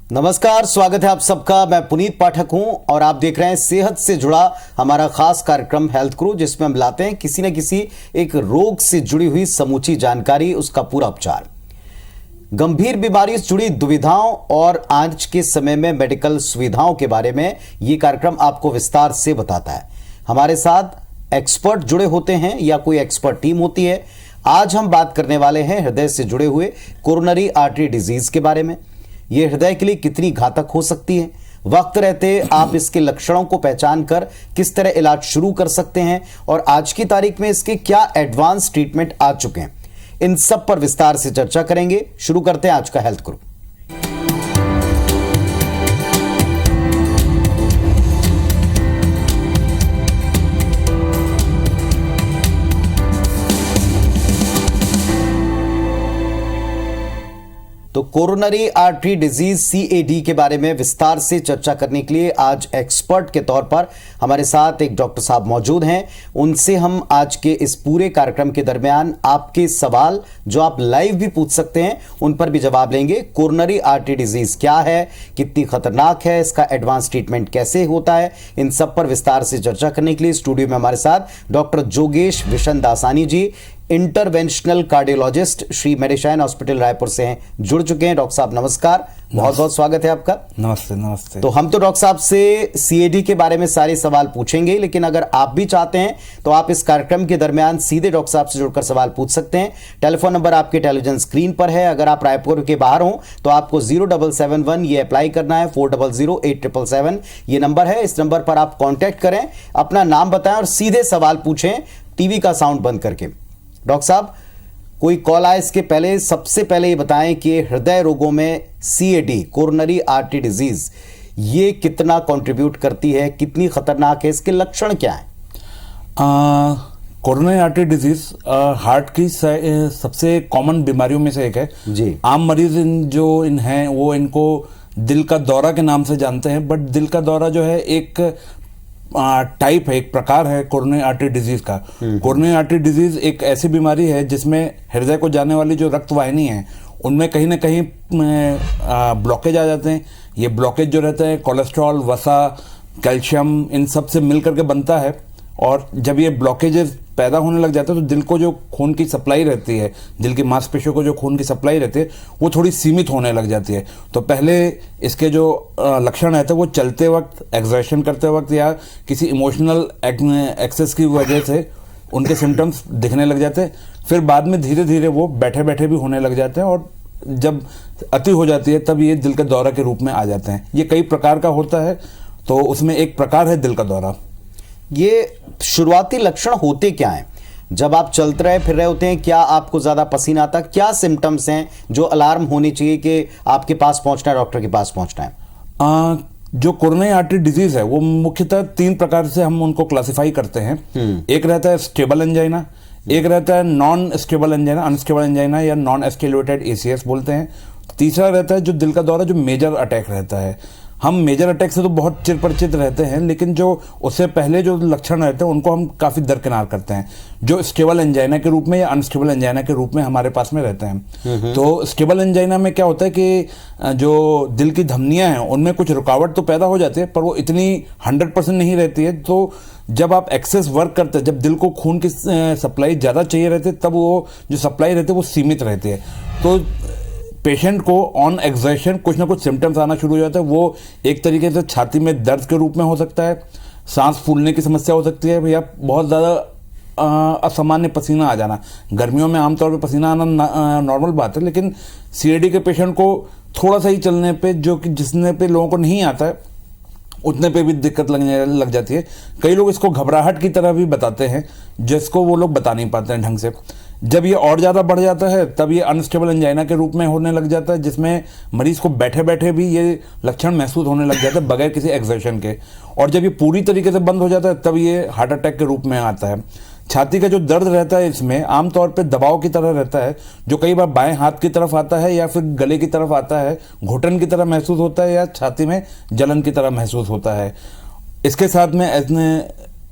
नमस्कार, स्वागत है आप सबका। मैं पुनीत पाठक हूं और आप देख रहे हैं सेहत से जुड़ा हमारा खास कार्यक्रम हेल्थ क्रू, जिसमें हम लाते हैं किसी न किसी एक रोग से जुड़ी हुई समूची जानकारी, उसका पूरा उपचार, गंभीर बीमारी से जुड़ी दुविधाओं और आज के समय में मेडिकल सुविधाओं के बारे में ये कार्यक्रम आपको विस्तार से बताता है। हमारे साथ एक्सपर्ट जुड़े होते हैं या कोई एक्सपर्ट टीम होती है। आज हम बात करने वाले हैं हृदय से जुड़े हुए कोरोनरी आर्टरी डिजीज के बारे में। यह हृदय के लिए कितनी घातक हो सकती है, वक्त रहते आप इसके लक्षणों को पहचान कर किस तरह इलाज शुरू कर सकते हैं और आज की तारीख में इसके क्या एडवांस ट्रीटमेंट आ चुके हैं, इन सब पर विस्तार से चर्चा करेंगे। शुरू करते हैं आज का हेल्थ क्रू। तो कोरोनरी आर्टरी डिजीज सीएडी के बारे में विस्तार से चर्चा करने के लिए आज एक्सपर्ट के तौर पर हमारे साथ एक डॉक्टर साहब मौजूद हैं। उनसे हम आज के इस पूरे कार्यक्रम के दरमियान आपके सवाल जो आप लाइव भी पूछ सकते हैं उन पर भी जवाब लेंगे। कोरोनरी आर्टरी डिजीज क्या है, कितनी खतरनाक है, इसका एडवांस ट्रीटमेंट कैसे होता है, इन सब पर विस्तार से चर्चा करने के लिए स्टूडियो में हमारे साथ डॉक्टर जोगेश Vishan Dasani ji, interventional cardiologist, Shri Medishine hospital Raipur से हैं, जुड़ चुके हैं। डॉक्टर साहब नमस्कार, बहुत बहुत स्वागत है आपका। नमस्ते। नमस्ते। तो हम तो डॉक्टर साहब से सीएडी के बारे में सारे सवाल पूछेंगे, लेकिन अगर आप भी चाहते हैं तो आप इस कार्यक्रम के दरमियान सीधे डॉक्टर साहब से जुड़कर सवाल पूछ सकते हैं। टेलीफोन नंबर आपके टेलीविजन स्क्रीन पर है। अगर आप रायपुर के बाहर हो तो आपको 0771 ये अप्लाई करना है, 400877 ये नंबर है। इस नंबर पर आप कॉन्टैक्ट करें, अपना नाम बताएं और सीधे सवाल पूछें, टीवी का साउंड बंद करके। डॉक्टर साहब, कोई कॉल आए इसके पहले सबसे पहले ये बताएं कि हृदय रोगों में सीएडी, कोरोनरी आर्टरी डिजीज, ये कितना कंट्रीब्यूट करती है, कितनी खतरनाक है, इसके लक्षण क्या हैं? कोरोनरी आर्टरी डिजीज हार्ट की सबसे कॉमन बीमारियों में से एक है जी। आम मरीज जो हैं वो इनको दिल का दौरा के नाम से जानते हैं, बट दिल का दौरा जो है एक टाइप है, एक प्रकार है कोरोनरी आर्टरी डिजीज का। कोरोनरी आर्टरी डिजीज एक ऐसी बीमारी है जिसमें हृदय को जाने वाली जो रक्त वाहिनी है उनमें कहीं ना कहीं ब्लॉकेज आ जाते हैं। ये ब्लॉकेज जो रहता है कोलेस्ट्रॉल, वसा, कैल्शियम, इन सब से मिल करके बनता है। और जब ये ब्लॉकेजेस पैदा होने लग जाते हैं तो दिल को जो खून की सप्लाई रहती है, दिल की मांसपेशियों को जो खून की सप्लाई रहती है वो थोड़ी सीमित होने लग जाती है। तो पहले इसके जो लक्षण रहते हैं वो चलते वक्त, एक्सर्शन करते वक्त या किसी इमोशनल एक्सेस की वजह से उनके सिम्टम्स दिखने लग जाते हैं। फिर बाद में धीरे धीरे वो बैठे बैठे भी होने लग जाते हैं और जब अति हो जाती है तब ये दिल के दौरा के रूप में आ जाते हैं। ये कई प्रकार का होता है, तो उसमें एक प्रकार है दिल का दौरा। ये शुरुआती लक्षण होते क्या हैं? जब आप चलते रहे फिर रहे होते हैं, क्या आपको ज्यादा पसीना आता, क्या सिम्टम्स हैं जो अलार्म होने चाहिए कि आपके पास पहुंचना है, डॉक्टर के पास पहुंचना है? जो कोरोनरी आर्टरी डिजीज है वो मुख्यतः 3 प्रकार से हम उनको क्लासिफाई करते हैं। एक रहता है स्टेबल एंजाइना, एक रहता है non stable angina, unstable angina या नॉन एस्केलेटेड एसीएस बोलते हैं। तीसरा रहता है जो दिल का दौरा, जो मेजर अटैक रहता है। हम मेजर अटैक से तो बहुत चिर परिचित रहते हैं, लेकिन जो उससे पहले जो लक्षण रहते हैं उनको हम काफी दरकिनार करते हैं, जो स्टेबल एंजाइना के रूप में या अनस्टेबल एंजाइना के रूप में हमारे पास में रहते हैं। तो स्टेबल एंजाइना में क्या होता है कि जो दिल की धमनियां हैं उनमें कुछ रुकावट तो पैदा हो जाती है, पर वो इतनी 100% नहीं रहती है। तो जब आप एक्सेस वर्क करते हैं, जब दिल को खून की सप्लाई ज्यादा चाहिए रहती है, तब वो जो सप्लाई रहती है वो सीमित रहती है। तो पेशेंट को ऑन एक्सर्शन कुछ ना कुछ सिम्टम्स आना शुरू हो जाता है। वो एक तरीके से छाती में दर्द के रूप में हो सकता है, सांस फूलने की समस्या हो सकती है, या बहुत ज़्यादा असामान्य पसीना आ जाना। गर्मियों में आमतौर पर पसीना आना नॉर्मल बात है, लेकिन सीएडी के पेशेंट को थोड़ा सा ही चलने पे, जो कि जिसने पे लोगों को नहीं आता है, उतने पे भी दिक्कत लगने लग जाती है। कई लोग इसको घबराहट की तरह भी बताते हैं, जिसको वो लोग बता नहीं पाते हैं ढंग से। जब ये और ज़्यादा बढ़ जाता है तब ये अनस्टेबल एंजाइना के रूप में होने लग जाता है, जिसमें मरीज को बैठे बैठे भी ये लक्षण महसूस होने लग जाते हैं बगैर किसी एक्सर्शन के। और जब ये पूरी तरीके से बंद हो जाता है तब ये हार्ट अटैक के रूप में आता है। छाती का जो दर्द रहता है इसमें आमतौर पे दबाव की तरह रहता है, जो कई बार बाएं हाथ की तरफ आता है या फिर गले की तरफ आता है, घुटन की तरह महसूस होता है या छाती में जलन की तरह महसूस होता है। इसके साथ में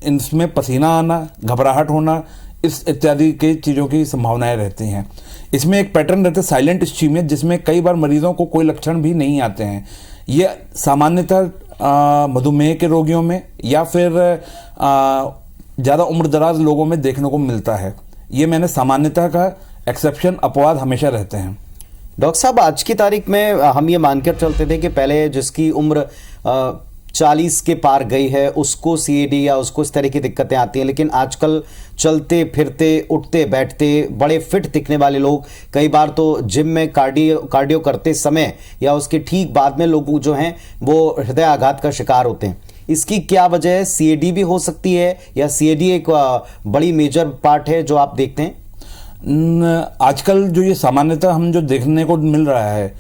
इसमें पसीना आना, घबराहट होना, इस इत्यादि के चीज़ों की संभावनाएं रहती हैं। इसमें एक पैटर्न रहता है साइलेंट इस्चीमिया, जिसमें कई बार मरीजों को कोई लक्षण भी नहीं आते हैं। ये सामान्यतः मधुमेह के रोगियों में या फिर ज़्यादा उम्रदराज लोगों में देखने को मिलता है। ये मैंने सामान्यतः का एक्सेप्शन, अपवाद हमेशा रहते हैं। डॉक्टर साहब, आज की तारीख में हम ये मानकर चलते थे कि पहले जिसकी उम्र 40 के पार गई है उसको सीएडी या उसको इस तरह की दिक्कतें आती हैं, लेकिन आजकल चलते फिरते उठते बैठते बड़े फिट दिखने वाले लोग, कई बार तो जिम में कार्डियो करते समय या उसके ठीक बाद में लोग जो हैं वो हृदय आघात का शिकार होते हैं। इसकी क्या वजह है? सीएडी भी हो सकती है या सीएडी एक बड़ी मेजर पार्ट है जो आप देखते हैं? आजकल जो ये सामान्यतः हम जो देखने को मिल रहा है,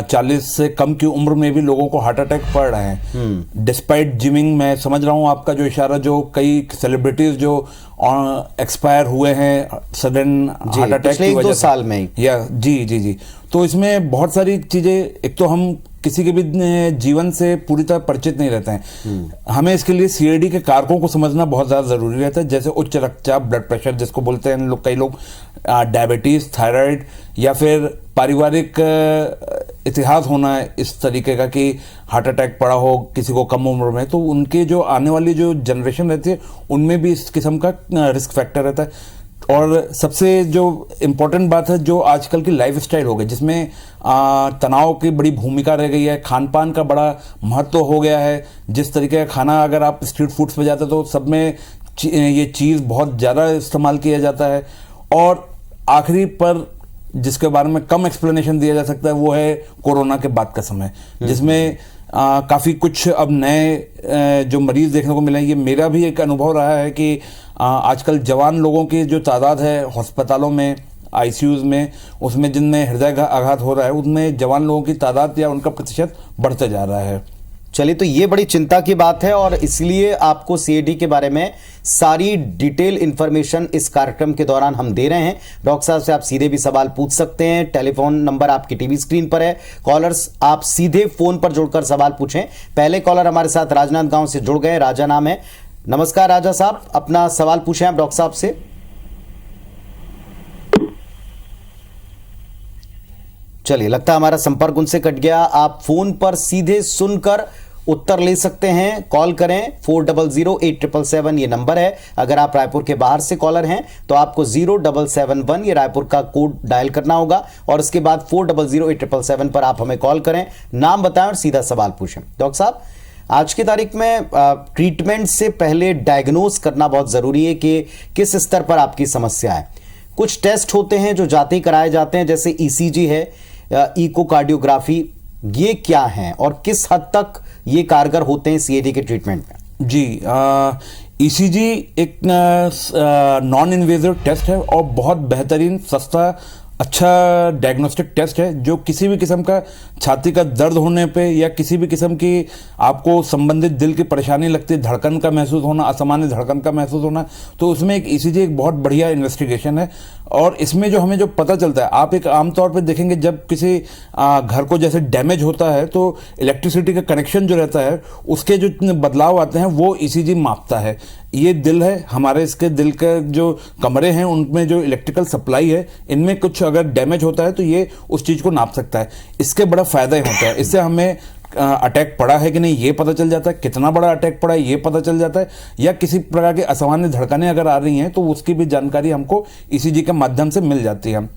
40 से कम की उम्र में भी लोगों को हार्ट अटैक पड़ रहे हैं डिस्पाइट जिमिंग। मैं समझ रहा हूँ आपका जो इशारा, जो कई सेलिब्रिटीज जो एक्सपायर हुए हैं सडन हार्ट अटैक की वजह से, 2 साल में या जी। तो इसमें बहुत सारी चीजें, एक तो हम किसी के भी जीवन से पूरी तरह परिचित नहीं रहते हैं। हमें इसके लिए सीएडी के कारकों को समझना बहुत ज्यादा जरूरी रहता है, जैसे उच्च रक्तचाप, ब्लड प्रेशर जिसको बोलते हैं कई लोग, डायबिटीज, थायराइड, या फिर पारिवारिक इतिहास होना इस तरीके का कि हार्ट अटैक पड़ा हो किसी को कम उम्र में, तो उनके जो आने वाली जो जनरेशन रहती है उनमें भी इस किस्म का रिस्क फैक्टर रहता है। और सबसे जो इम्पोर्टेंट बात है, जो आजकल की लाइफ स्टाइल हो गई, जिसमें तनाव की बड़ी भूमिका रह गई है, खान पान का बड़ा महत्व हो गया है। जिस तरीके का खाना, अगर आप स्ट्रीट फूड्स पे जाते तो सब में ये चीज़ बहुत ज़्यादा इस्तेमाल किया जाता है। और आखिरी पर जिसके बारे में कम एक्सप्लेनेशन दिया जा सकता है वो है कोरोना के बाद का समय, जिसमें काफ़ी कुछ अब नए जो मरीज देखने को मिले हैं। ये मेरा भी एक अनुभव रहा है कि आजकल जवान लोगों की जो तादाद है अस्पतालों में, आईसीयूज में, उसमें जिनमें हृदय का आघात हो रहा है, उनमें जवान लोगों की तादाद या उनका प्रतिशत बढ़ते जा रहा है। चलिए, तो ये बड़ी चिंता की बात है और इसलिए आपको सीएडी के बारे में सारी डिटेल इंफॉर्मेशन इस कार्यक्रम के दौरान हम दे रहे हैं। डॉक्टर साहब से आप सीधे भी सवाल पूछ सकते हैं। टेलीफोन नंबर आपकी टीवी स्क्रीन पर है। कॉलर्स, आप सीधे फोन पर जुड़कर सवाल पूछें। पहले कॉलर हमारे साथ राजनांदगांव से जुड़ गए, राजा नाम है। नमस्कार राजा साहब, अपना सवाल पूछें आप डॉक्टर साहब से। चलिए, लगता है हमारा संपर्क उनसे कट गया। आप फोन पर सीधे सुनकर उत्तर ले सकते हैं। कॉल करें 400877 ये नंबर है। अगर आप रायपुर के बाहर से कॉलर हैं तो आपको 0771 ये रायपुर का कोड डायल करना होगा और उसके बाद 400877 पर आप हमें कॉल करें, नाम बताएं और सीधा सवाल पूछें। डॉक्टर साहब, आज की तारीख में ट्रीटमेंट से पहले डायग्नोज करना बहुत जरूरी है कि किस स्तर पर आपकी समस्या है। कुछ टेस्ट होते हैं जो जाते ही कराए जाते हैं, जैसे ईसीजी है, इकोकार्डियोग्राफी, ये क्या है और किस हद तक ये कारगर होते हैं सीएडी के ट्रीटमेंट में? जी, ईसीजी एक नॉन इन्वेजिव टेस्ट है और बहुत बेहतरीन, सस्ता, अच्छा डायग्नोस्टिक टेस्ट है, जो किसी भी किस्म का छाती का दर्द होने पे या किसी भी किस्म की आपको संबंधित दिल की परेशानी लगती है, धड़कन का महसूस होना, असामान्य धड़कन का महसूस होना, तो उसमें एक ईसीजी एक बहुत बढ़िया इन्वेस्टिगेशन है। और इसमें जो हमें जो पता चलता है, आप एक आमतौर पे देखेंगे जब किसी घर को जैसे डैमेज होता है तो इलेक्ट्रिसिटी का कनेक्शन जो रहता है उसके जो बदलाव आते हैं वो ईसीजी मापता है। ये दिल है हमारे, इसके दिल के जो कमरे हैं उनमें जो इलेक्ट्रिकल सप्लाई है, इनमें कुछ अगर डैमेज होता है तो ये उस चीज़ को नाप सकता है। इसके बड़ा फायदा होता है, इससे हमें अटैक पड़ा है कि नहीं ये पता चल जाता है, कितना बड़ा अटैक पड़ा है ये पता चल जाता है, या किसी प्रकार की असामान्य धड़कनें अगर आ रही हैं तो उसकी भी जानकारी हमको ईसीजी के माध्यम से मिल जाती है।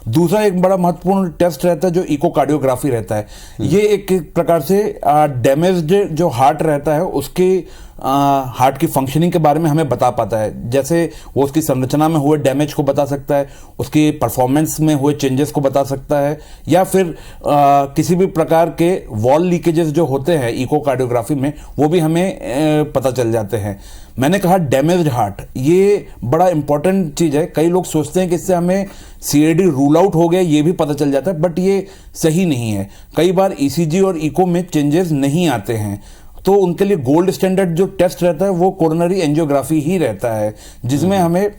दूसरा एक बड़ा महत्वपूर्ण टेस्ट रहता है जो इकोकार्डियोग्राफी रहता है। ये एक प्रकार से डैमेज्ड जो हार्ट रहता है उसके हार्ट की फंक्शनिंग के बारे में हमें बता पाता है, जैसे वो उसकी संरचना में हुए डैमेज को बता सकता है, उसकी परफॉर्मेंस में हुए चेंजेस को बता सकता है, या फिर किसी भी प्रकार के वॉल लीकेजेस जो होते हैं इकोकार्डियोग्राफी में वो भी हमें पता चल जाते हैं। मैंने कहा डैमेज्ड हार्ट, ये बड़ा इंपॉर्टेंट चीज़ है। कई लोग सोचते हैं कि इससे हमें सीएडी रूल आउट हो गया ये भी पता चल जाता है, बट ये सही नहीं है। कई बार ईसीजी और इको में चेंजेस नहीं आते हैं, तो उनके लिए गोल्ड स्टैंडर्ड जो टेस्ट रहता है वो कोरोनरी एंजियोग्राफी ही रहता है, जिसमें हमें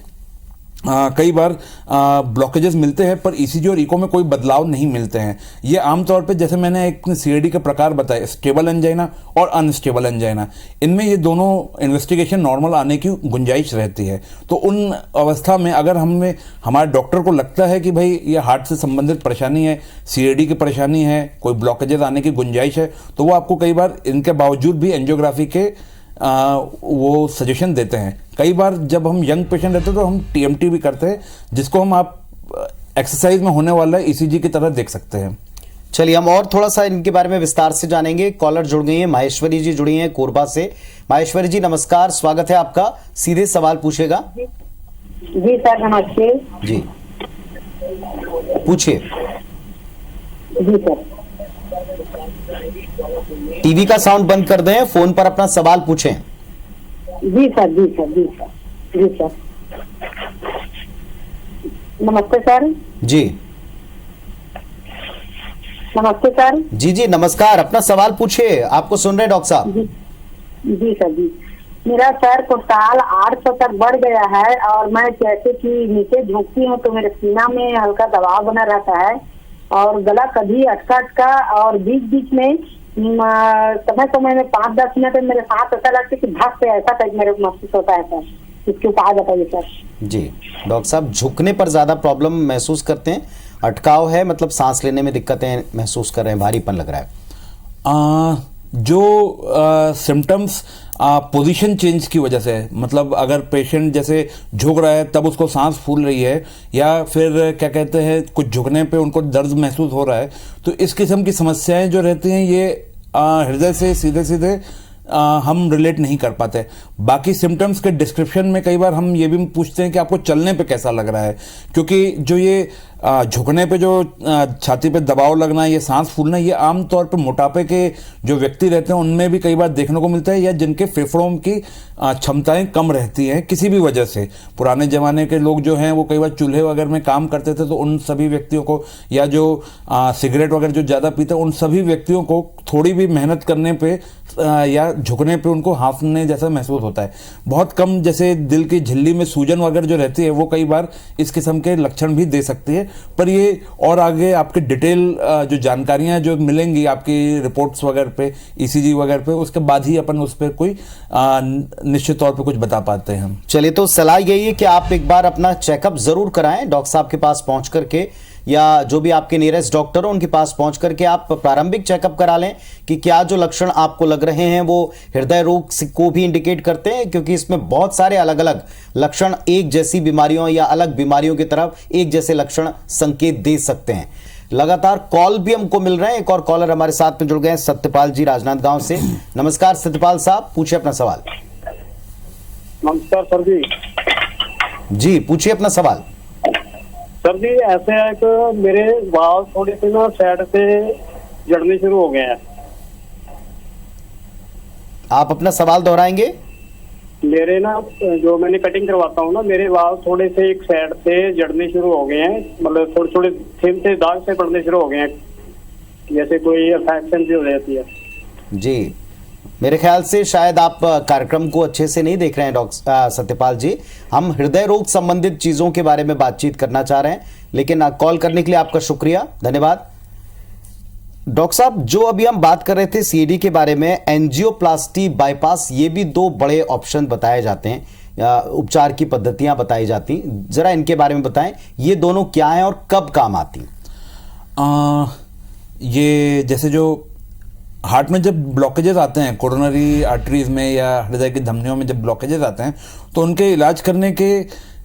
कई बार ब्लॉकेजेस मिलते हैं पर ईसीजी और इको में कोई बदलाव नहीं मिलते हैं। ये आमतौर पे जैसे मैंने एक सीएडी के प्रकार बताए, स्टेबल एंजाइना और अनस्टेबल एंजाइना, इनमें ये दोनों इन्वेस्टिगेशन नॉर्मल आने की गुंजाइश रहती है। तो उन अवस्था में अगर हमारे डॉक्टर को लगता है कि भाई ये हार्ट से संबंधित परेशानी है, सीएडी की परेशानी है, कोई ब्लॉकेजेस आने की गुंजाइश है, तो वो आपको कई बार इनके बावजूद भी एंजियोग्राफी के वो सजेशन देते हैं। कई बार जब हम यंग पेशेंट रहते हैं तो हम टीएमटी भी करते हैं, जिसको हम आप एक्सरसाइज में होने वाला ईसीजी की तरह देख सकते हैं। चलिए हम और थोड़ा सा इनके बारे में विस्तार से जानेंगे। कॉलर जुड़ गई हैं, माहेश्वरी जी जुड़ी हैं कोरबा से। माहेश्वरी जी नमस्कार, स्वागत है आपका, सीधे सवाल पूछेगा। जी सर नमस्ते। जी पूछिए। जी सर। टीवी का साउंड बंद कर दें, फोन पर अपना सवाल पूछें। जी सर जी सर जी सर जी सर। नमस्ते सर। जी नमस्ते सर। जी जी नमस्कार, अपना सवाल पूछिए, आपको सुन रहे हैं डॉक्टर साहब। जी सर जी। मेरा सर कोलेस्ट्रॉल 800 तक बढ़ गया है और मैं जैसे कि नीचे झुकती हूँ तो मेरे सीना में हल्का दबाव बना रहता है और गला कभी अटका अटका और बीच बीच में समय समय में 5-10 मिनट में मेरे साथ ऐसा लगता है कि भाग पे ऐसा टाइप मेरे को महसूस होता है सर। इसके उपाय बताइए सर। जी डॉक्टर साहब, झुकने पर ज्यादा प्रॉब्लम महसूस करते हैं, अटकाव है, मतलब सांस लेने में दिक्कतें महसूस कर रहे हैं, भारीपन लग रहा है। जो सिम्टम्स पोजीशन चेंज की वजह से, मतलब अगर पेशेंट जैसे झुक रहा है तब उसको सांस फूल रही है, या फिर क्या कहते हैं कुछ झुकने पे उनको दर्द महसूस हो रहा है, तो इस किस्म की समस्याएं जो रहती हैं ये हृदय से सीधे सीधे हम रिलेट नहीं कर पाते। बाकी सिम्टम्स के डिस्क्रिप्शन में कई बार हम ये भी पूछते हैं कि आपको चलने पे कैसा लग रहा है, क्योंकि जो ये झुकने पे जो छाती पे दबाव लगना, ये सांस फूलना, ये आमतौर पे मोटापे के जो व्यक्ति रहते हैं उनमें भी कई बार देखने को मिलता है, या जिनके फेफड़ों की क्षमताएं कम रहती हैं किसी भी वजह से। पुराने जमाने के लोग जो हैं वो कई बार चूल्हे वगैरह में काम करते थे, तो उन सभी व्यक्तियों को, या जो सिगरेट वगैरह जो ज़्यादा पीते हैं, उन सभी व्यक्तियों को थोड़ी भी मेहनत करने पे या झुकने पे उनको हांफने जैसा महसूस होता है। बहुत कम, जैसे दिल की झिल्ली में सूजन वगैरह जो रहती है वो कई बार इस किस्म के लक्षण भी दे सकती है। पर ये और आगे आपके डिटेल जो जानकारियां जो मिलेंगी आपकी रिपोर्ट्स वगैरह पे, ईसीजी वगैरह पे, उसके बाद ही अपन उस पर कोई निश्चित तौर पे कुछ बता पाते हैं हम। चलिए, तो सलाह यही है कि आप एक बार अपना चेकअप जरूर कराएं डॉक्टर साहब के पास पहुंच करके, या जो भी आपके नियरेस्ट डॉक्टर हो उनके पास पहुंच करके आप प्रारंभिक चेकअप करा लें कि क्या जो लक्षण आपको लग रहे हैं वो हृदय रोग को भी इंडिकेट करते हैं, क्योंकि इसमें बहुत सारे अलग अलग लक्षण एक जैसी बीमारियों या अलग बीमारियों की तरफ एक जैसे लक्षण संकेत दे सकते हैं। लगातार कॉल भी हमको मिल रहे हैं। एक और कॉलर हमारे साथ में जुड़ गए हैं, सत्यपाल जी राजनांदगांव से। नमस्कार सत्यपाल साहब, पूछिए अपना सवाल। नमस्कार सर जी। जी पूछिए अपना सवाल। सर जी ऐसे है कि मेरे बाल थोड़े से ना साइड से जड़ने शुरू हो गए हैं। आप अपना सवाल दोहराएंगे? मेरे ना जो मैंने कटिंग करवाता हूँ ना, मेरे बाल थोड़े से एक साइड से जड़ने शुरू हो गए हैं, मतलब थोड़े थोड़े थिन से दाग से पड़ने शुरू हो गए हैं, जैसे कोई इन्फेक्शन भी हो जाती है। जी मेरे ख्याल से शायद आप कार्यक्रम को अच्छे से नहीं देख रहे हैं डॉक्टर सत्यपाल जी। हम हृदय रोग संबंधित चीजों के बारे में बातचीत करना चाह रहे हैं, लेकिन कॉल करने के लिए आपका शुक्रिया, धन्यवाद। डॉक्टर साहब, जो अभी हम बात कर रहे थे सीएडी के बारे में, एंजियोप्लास्टी, बाईपास, ये भी दो बड़े ऑप्शन बताए जाते हैं, उपचार की पद्धतियां बताई जाती, जरा इनके बारे में बताएं, ये दोनों क्या हैं और कब काम आती? ये जैसे जो हार्ट में जब ब्लॉकेजेस आते हैं, कोरोनरी आर्टरीज में या हृदय की धमनियों में जब ब्लॉकेजेस आते हैं, तो उनके इलाज करने के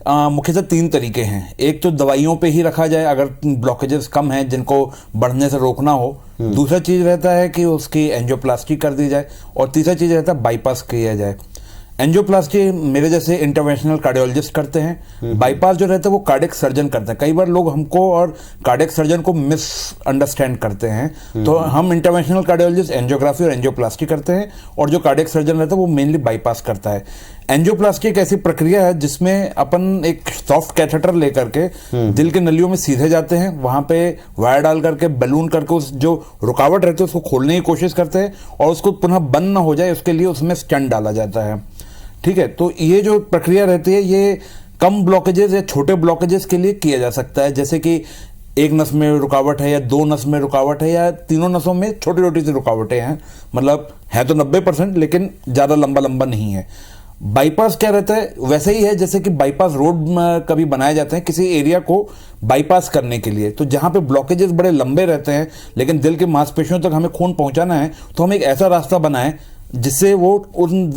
मुख्यतः 3 तरीके हैं। एक तो दवाइयों पे ही रखा जाए अगर ब्लॉकेजेस कम हैं जिनको बढ़ने से रोकना हो। दूसरा चीज रहता है कि उसकी एंजियोप्लास्टी कर दी जाए, और तीसरा चीज रहता है बाईपास किया जाए। एंजियोप्लास्टी मेरे जैसे इंटरवेंशनल कार्डियोलॉजिस्ट करते हैं, बाईपास जो रहता है वो कार्डियक सर्जन करते हैं। कई बार लोग हमको और कार्डियक सर्जन को मिस अंडरस्टैंड करते हैं, तो हम इंटरवेंशनल कार्डियोलॉजिस्ट एंजियोग्राफी और एंजियोप्लास्टी करते हैं, और जो कार्डियक सर्जन रहता है वो मेनली बाईपास करता है। एंजियोप्लास्टी एक ऐसी प्रक्रिया है जिसमें अपन एक सॉफ्ट कैथेटर लेकर के दिल के नलियों में सीधे जाते हैं, वहां पे वायर डाल करके बैलून करके उस जो रुकावट रहती है उसको खोलने की कोशिश करते हैं, और उसको पुनः बंद ना हो जाए उसके लिए उसमें स्टेंट डाला जाता है। ठीक है, तो ये जो प्रक्रिया रहती है ये कम ब्लॉकेजेस या छोटे ब्लॉकेजेस के लिए किया जा सकता है, जैसे कि एक नस में रुकावट है या 2 नस में रुकावट है या तीनों नसों में छोटी छोटी सी रुकावटें हैं, मतलब है तो 90% लेकिन ज़्यादा लंबा लंबा नहीं है। बाईपास क्या रहता है, वैसे ही है जैसे कि बाईपास रोड कभी बनाए जाते हैं किसी एरिया को बाईपास करने के लिए, तो जहाँ पे ब्लॉकेजेस बड़े लंबे रहते हैं लेकिन दिल की मांसपेशियों तक हमें खून पहुँचाना है, तो हम एक ऐसा रास्ता बनाएं जिससे वो उन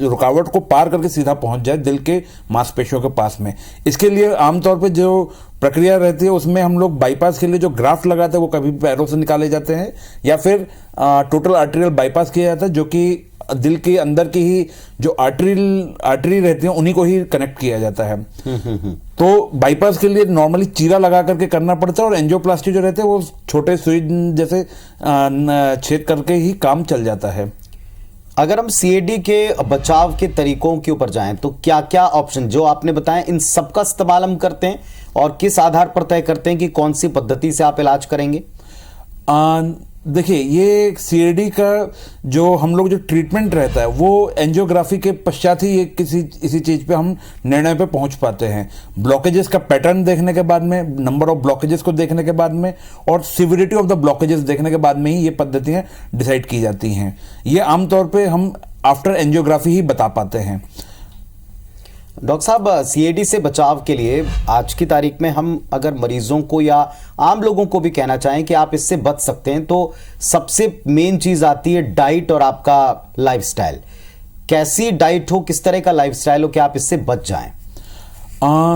रुकावट को पार करके सीधा पहुंच जाए दिल के मांसपेशियों के पास में। इसके लिए आमतौर पे जो प्रक्रिया रहती है उसमें हम लोग बाईपास के लिए जो ग्राफ्ट लगाते हैं वो कभी पैरों से निकाले जाते हैं या फिर टोटल आर्टेरियल बाईपास किया जाता है, जो कि दिल के अंदर की ही जो आर्टरी रहती है उन्हीं को ही कनेक्ट किया जाता है। तो बाईपास के लिए नॉर्मली चीरा लगा करके करना पड़ता है और एंजियोप्लास्टी जो रहते हैं वो छोटे सुई जैसे छेद करके ही काम चल जाता है। अगर हम सीएडी के बचाव के तरीकों के ऊपर जाएं तो क्या क्या ऑप्शन जो आपने बताया इन सब का इस्तेमाल हम करते हैं और किस आधार पर तय करते हैं कि कौन सी पद्धति से आप इलाज करेंगे? देखिए, ये सीएडी का जो हम लोग जो ट्रीटमेंट रहता है वो एंजियोग्राफी के पश्चात ही ये इसी चीज पे हम निर्णय पे पहुंच पाते हैं। ब्लॉकेजेस का पैटर्न देखने के बाद में, नंबर ऑफ ब्लॉकेजेस को देखने के बाद में और सिविरिटी ऑफ द ब्लॉकेजेस देखने के बाद में ही ये पद्धतियां डिसाइड की जाती हैं। ये आमतौर पर हम आफ्टर एंजियोग्राफी ही बता पाते हैं। डॉक्टर साहब, सीएडी से बचाव के लिए आज की तारीख में हम अगर मरीजों को या आम लोगों को भी कहना चाहें कि आप इससे बच सकते हैं, तो सबसे मेन चीज आती है डाइट और आपका लाइफस्टाइल। कैसी डाइट हो, किस तरह का लाइफस्टाइल हो कि आप इससे बच जाएं?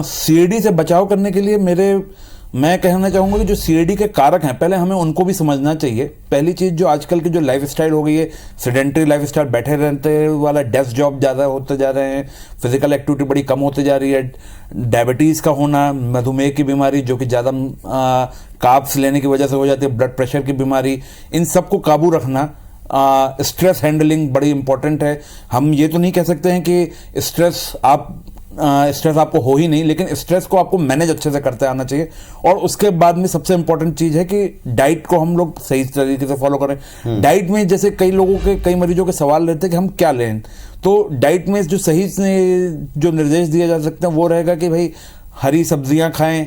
सीएडी से बचाव करने के लिए मैं कहना चाहूंगा कि जो सीएडी के कारक हैं पहले हमें उनको भी समझना चाहिए। पहली चीज, जो आजकल की जो लाइफस्टाइल हो गई है, सेडेंटरी लाइफस्टाइल, बैठे रहते वाला डेस्क जॉब ज़्यादा होते जा रहे हैं, फिजिकल एक्टिविटी बड़ी कम होती जा रही है, डायबिटीज़ का होना, मधुमेह की बीमारी जो कि ज़्यादा कार्ब्स लेने की वजह से हो जाती है, ब्लड प्रेशर की बीमारी, इन सबको काबू रखना, स्ट्रेस हैंडलिंग बड़ी इंपॉर्टेंट है। हम ये तो नहीं कह सकते हैं कि स्ट्रेस आपको हो ही नहीं, लेकिन स्ट्रेस को आपको मैनेज अच्छे से करते आना चाहिए। और उसके बाद में सबसे इंपॉर्टेंट चीज है कि डाइट को हम लोग सही तरीके से फॉलो करें। डाइट में जैसे कई मरीजों के सवाल रहते हैं कि हम क्या लें, तो डाइट में जो सही जो निर्देश दिया जा सकते हैं वो रहेगा कि भाई हरी सब्जियां खाएं,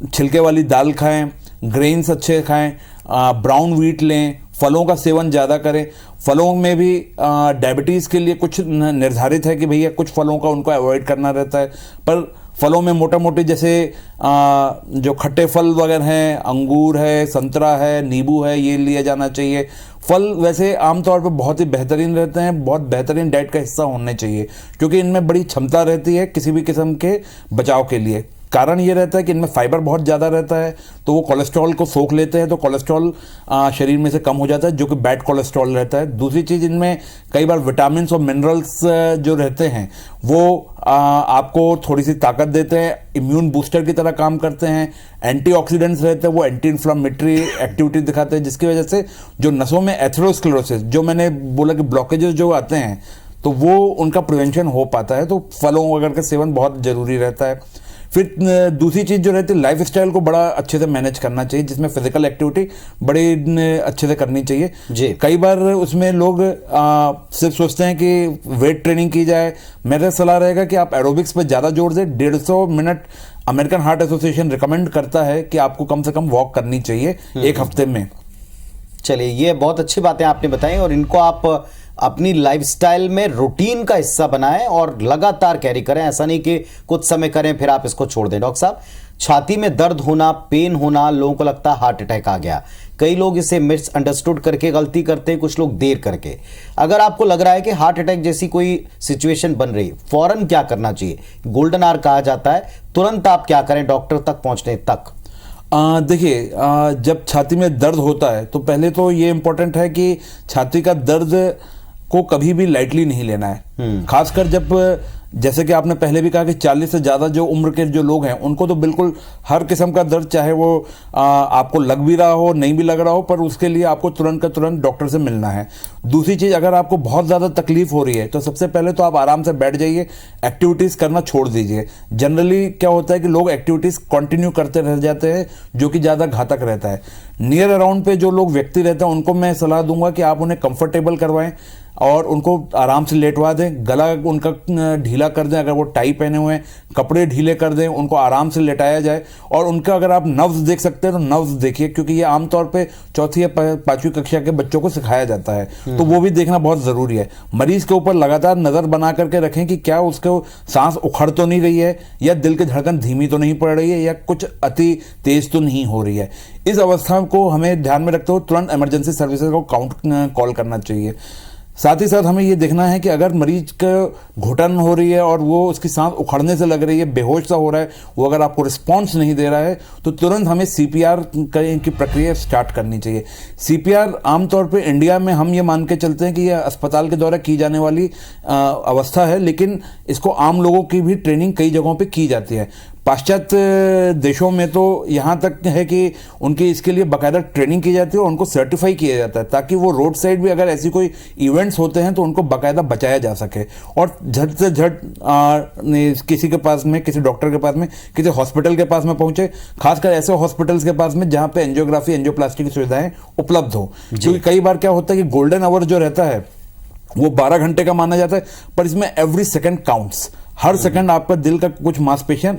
छिलके वाली दाल खाएं, ग्रेन्स अच्छे खाएं, ब्राउन व्हीट लें, फलों का सेवन ज़्यादा करें। फलों में भी डायबिटीज़ के लिए कुछ निर्धारित है कि भैया कुछ फलों का उनको अवॉइड करना रहता है, पर फलों में मोटा मोटी जैसे जो खट्टे फल वगैरह हैं, अंगूर है, संतरा है, नींबू है, ये लिया जाना चाहिए। फल वैसे आमतौर पर बहुत ही बेहतरीन रहते हैं, बहुत बेहतरीन डाइट का हिस्सा होने चाहिए, क्योंकि इनमें बड़ी क्षमता रहती है किसी भी किस्म के बचाव के लिए। कारण ये रहता है कि इनमें फाइबर बहुत ज़्यादा रहता है, तो वो कोलेस्ट्रॉल को सोख लेते हैं, तो कोलेस्ट्रॉल शरीर में से कम हो जाता है, जो कि बैड कोलेस्ट्रॉल रहता है। दूसरी चीज़, इनमें कई बार विटामिन और मिनरल्स जो रहते हैं वो आपको थोड़ी सी ताकत देते हैं, इम्यून बूस्टर की तरह काम करते हैं। एंटीऑक्सीडेंट्स रहते हैं, वो एंटी इन्फ्लामेटरी एक्टिविटी दिखाते हैं, जिसकी वजह से जो नसों में एथेरोस्क्लेरोसिस, जो मैंने बोला कि ब्लॉकेजेस जो आते हैं, तो वो उनका प्रिवेंशन हो पाता है। तो फलों वगैरह का सेवन बहुत ज़रूरी रहता है। फिर दूसरी चीज़ जो रहती है, लाइफ स्टाइल को बड़ा अच्छे से मैनेज करना चाहिए, जिसमें फिजिकल एक्टिविटी बड़ी अच्छे से करनी चाहिए जी। कई बार उसमें लोग सिर्फ सोचते हैं कि वेट ट्रेनिंग की जाए। मेरा सलाह रहेगा कि आप एरोबिक्स पर ज़्यादा जोर दें। 150 minute American heart association recommend करता है कि आपको कम से कम वॉक करनी चाहिए एक हफ्ते में। चलिए, ये बहुत अच्छी बातें आपने बताई और इनको आप अपनी लाइफस्टाइल में रूटीन का हिस्सा बनाएं और लगातार कैरी करें। ऐसा नहीं कि कुछ समय करें फिर आप इसको छोड़ दें। डॉक्टर साहब, छाती में दर्द होना, पेन होना, लोगों को लगता है हार्ट अटैक आ गया। कई लोग इसे मिसअंडरस्टूड करके गलती करते हैं, कुछ लोग देर करके। अगर आपको लग रहा है कि हार्ट अटैक जैसी कोई सिचुएशन बन रही, फौरन क्या करना चाहिए? गोल्डन आवर कहा जाता है, तुरंत आप क्या करें डॉक्टर तक पहुंचने तक? देखिए, जब छाती में दर्द होता है तो पहले तो ये इंपॉर्टेंट है कि छाती का दर्द को कभी भी लाइटली नहीं लेना है। खासकर जब, जैसे कि आपने पहले भी कहा कि 40 से ज़्यादा जो उम्र के जो लोग हैं उनको तो बिल्कुल हर किस्म का दर्द, चाहे वो आपको लग भी रहा हो, नहीं भी लग रहा हो, पर उसके लिए आपको तुरंत का तुरंत डॉक्टर से मिलना है। दूसरी चीज़, अगर आपको बहुत ज़्यादा तकलीफ हो रही है तो सबसे पहले तो आप आराम से बैठ जाइए, एक्टिविटीज़ करना छोड़ दीजिए। जनरली क्या होता है कि लोग एक्टिविटीज़ कंटिन्यू करते रह जाते हैं, जो कि ज़्यादा घातक रहता है। नियर अराउंड पे जो लोग व्यक्ति रहते हैं उनको मैं सलाह दूंगा कि आप उन्हें कंफर्टेबल करवाएं। और उनको आराम से लेटवा दें, गला उनका ढीला कर दें, अगर वो टाई पहने हुए हैं कपड़े ढीले कर दें, उनको आराम से लेटाया जाए। और उनका अगर आप नब्ज देख सकते हैं तो नब्ज देखिए, क्योंकि ये आमतौर पे चौथी या पांचवी कक्षा के बच्चों को सिखाया जाता है, तो वो भी देखना बहुत जरूरी है। मरीज के ऊपर लगातार नजर बना करके रखें कि क्या उसको सांस उखड़ तो नहीं रही है, या दिल की धड़कन धीमी तो नहीं पड़ रही है, या कुछ अति तेज तो नहीं हो रही है। इस अवस्था को हमें ध्यान में रखते हुए तुरंत इमरजेंसी सर्विसेज को कॉल करना चाहिए। साथ ही साथ हमें यह देखना है कि अगर मरीज का घुटन हो रही है और वो उसकी सांस उखड़ने से लग रही है, बेहोश सा हो रहा है, वो अगर आपको रिस्पॉन्स नहीं दे रहा है, तो तुरंत हमें सीपीआर की प्रक्रिया स्टार्ट करनी चाहिए। सीपीआर आमतौर पे इंडिया में हम ये मान के चलते हैं कि यह अस्पताल के द्वारा की जाने वाली अवस्था है, लेकिन इसको आम लोगों की भी ट्रेनिंग कई जगहों पे की जाती है। पाश्चात्य देशों में तो यहाँ तक है कि उनकी इसके लिए बाकायदा ट्रेनिंग की जाती है और उनको सर्टिफाई किया जाता है, ताकि वो रोड साइड भी अगर ऐसी कोई इवेंट्स होते हैं तो उनको बाकायदा बचाया जा सके और झट से झट किसी के पास में, किसी डॉक्टर के पास में, किसी हॉस्पिटल के पास में पहुंचे, खासकर ऐसे हॉस्पिटल्स के पास में जहां पे एंजियोग्राफी, एंजियोप्लास्टी की सुविधाएं उपलब्ध हो। क्योंकि कई बार क्या होता है कि गोल्डन आवर जो रहता है वो 12 घंटे का माना जाता है, पर इसमें एवरी सेकंड काउंट्स। हर सेकंड आपका दिल का कुछ मांसपेशियां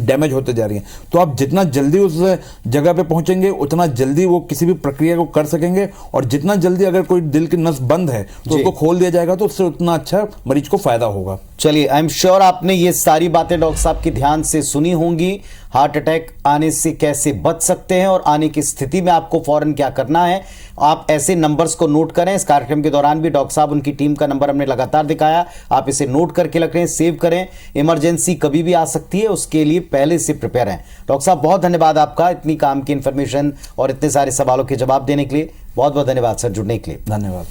डैमेज होते जा रही हैं, तो आप जितना जल्दी उस जगह पे पहुंचेंगे उतना जल्दी वो किसी भी प्रक्रिया को कर सकेंगे, और जितना जल्दी अगर कोई दिल की नस बंद है तो उसको खोल दिया जाएगा, तो उससे उतना अच्छा मरीज को फायदा होगा। चलिए, आई एम श्योर आपने ये सारी बातें डॉक्टर साहब की ध्यान से सुनी होंगी। हार्ट अटैक आने से कैसे बच सकते हैं और आने की स्थिति में आपको फौरन क्या करना है, आप ऐसे नंबर्स को नोट करें। इस कार्यक्रम के दौरान भी डॉक्टर साहब, उनकी टीम का नंबर हमने लगातार दिखाया, आप इसे नोट करके रखें, सेव करें। इमरजेंसी कभी भी आ सकती है, उसके लिए पहले से प्रिपेयर हैं। डॉक्टर साहब, बहुत धन्यवाद आपका इतनी काम की इंफॉर्मेशन और इतने सारे सवालों के जवाब देने के लिए। बहुत बहुत धन्यवाद सर, जुड़ने के लिए। धन्यवाद।